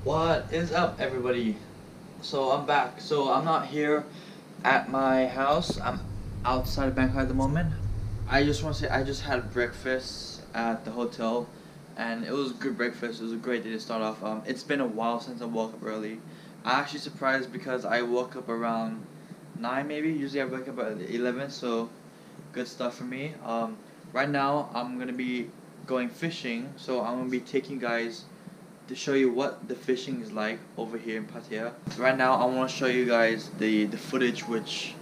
What is up, everybody? So I'm back. So I'm not here at my house. I'm outside of Bangkok at the moment. I just want to say I just had breakfast at the hotel, and it was good breakfast. It was a great day to start off. It's been a while since I woke up early. I'm actually surprised because I woke up around 9 maybe. Usually I wake up at 11, so good stuff for me. Right now I'm gonna be going fishing, so I'm gonna be taking you guys to show you what the fishing is like over here in Pattaya. Right now I want to show you guys the footage which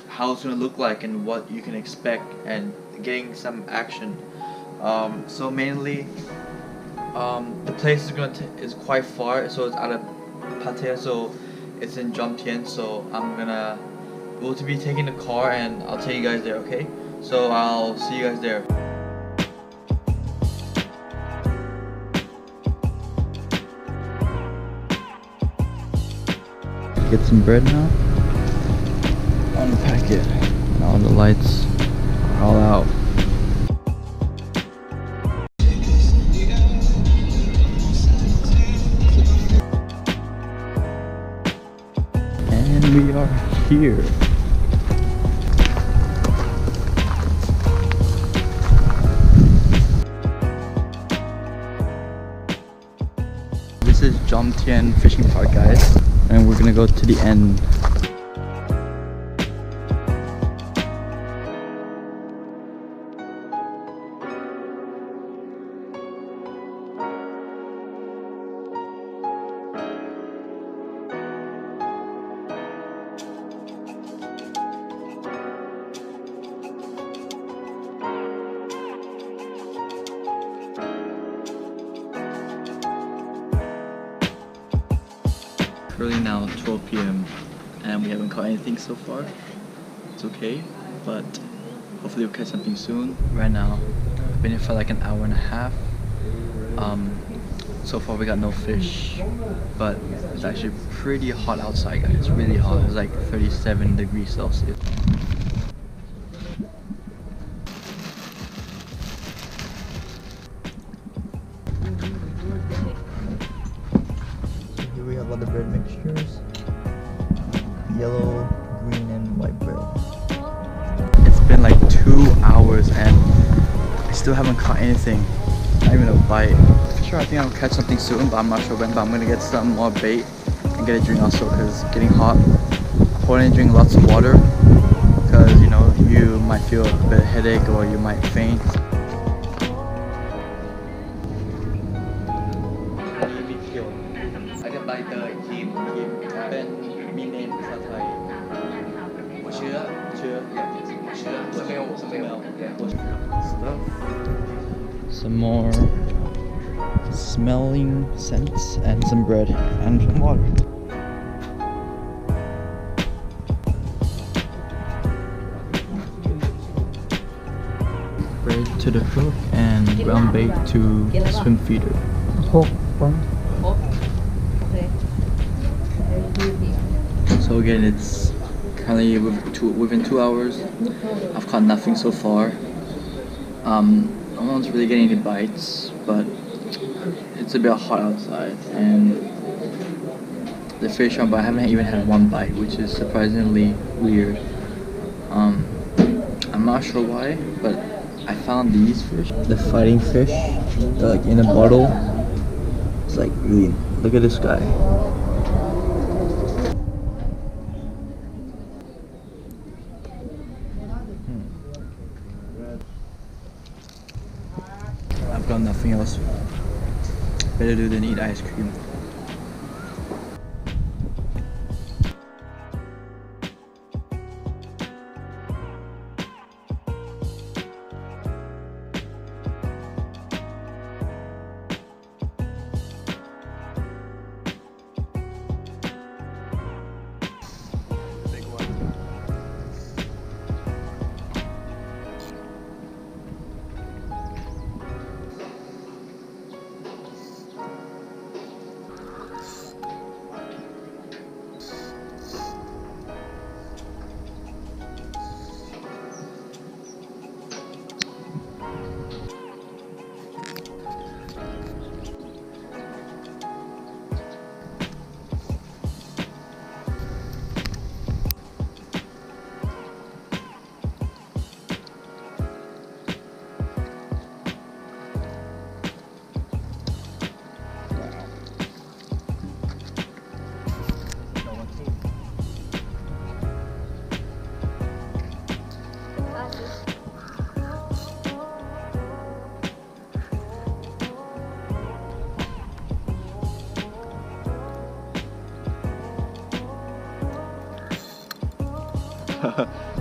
how it's gonna look like and what you can expect and getting some action. So mainly the place is quite far, so it's out of Pattaya, so it's in Jomtien, so we'll be taking the car and I'll take you guys there, okay? So I'll see you guys there. Get some bread now. Unpack it. Now the lights are all out. And we are here. This is Jomtien Fishing Park, guys. And we're gonna go to the end. Currently now 12 p.m. and we haven't caught anything so far. It's okay, but hopefully we'll catch something soon. Right now, I've been here for like an hour and a half. So far we got no fish, but it's actually pretty hot outside, guys. It's really hot. It's like 37 degrees Celsius. Here we have other bread mixtures. Yellow, green, and white bread. It's been like 2 hours and I still haven't caught anything. Not even a bite. For sure, I think I'll catch something soon, but I'm not sure when. But I'm gonna get some more bait and get a drink also because it's getting hot. I want to drink lots of water because you know you might feel a bit of headache or you might faint. Some more smelling scents and some bread and some water. Bread to the hook and ground bait to the swim feeder. So again, it's currently within 2 hours. I've caught nothing so far. No one's really getting any bites, but it's a bit hot outside and the fish are, but I haven't even had one bite, which is surprisingly weird. I'm not sure why, but I found these fish. The fighting fish, they're like in a bottle. It's like really, look at this guy. I've got nothing else better to do than eat ice cream.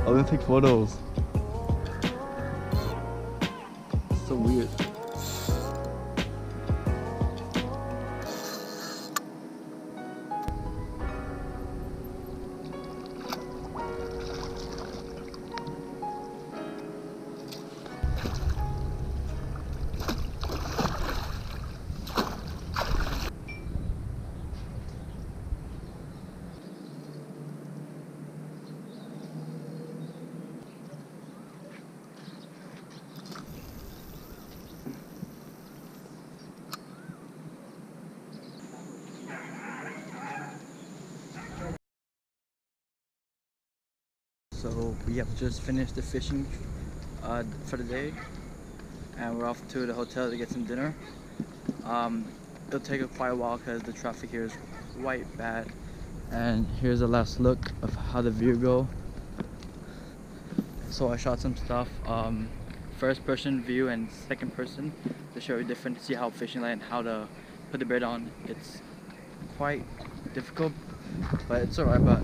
I'm gonna take photos. So weird. So we have just finished the fishing for the day, and we're off to the hotel to get some dinner. It'll take quite a while because the traffic here is quite bad. And here's a last look of how the view go. So I shot some stuff, first person view and second person to show you different, to see how fishing land, how to put the braid on. It's quite difficult, but it's alright. But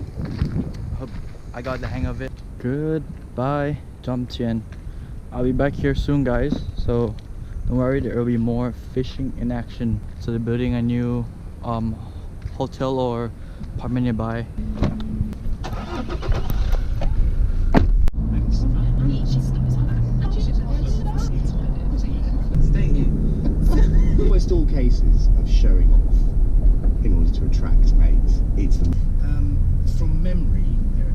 hope I got the hang of it. Goodbye, Jomtien. I'll be back here soon, guys, so don't worry, there will be more fishing in action. So they're building a new hotel or apartment nearby. Almost all cases of showing off in order to attract mates. It's from memory. There are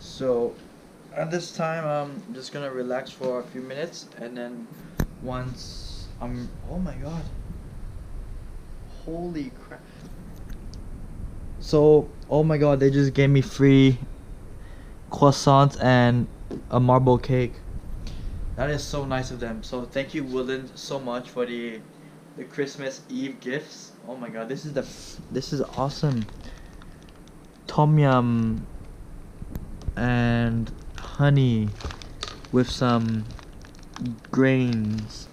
So at this time I'm just gonna relax for a few minutes, and then once I'm, oh my god, holy crap. So oh my god, they just gave me free croissants and a marble cake. That is so nice of them. So thank you, Woodland, so much for the Christmas Eve gifts. Oh my god, this is awesome. Tom yum and honey with some grains.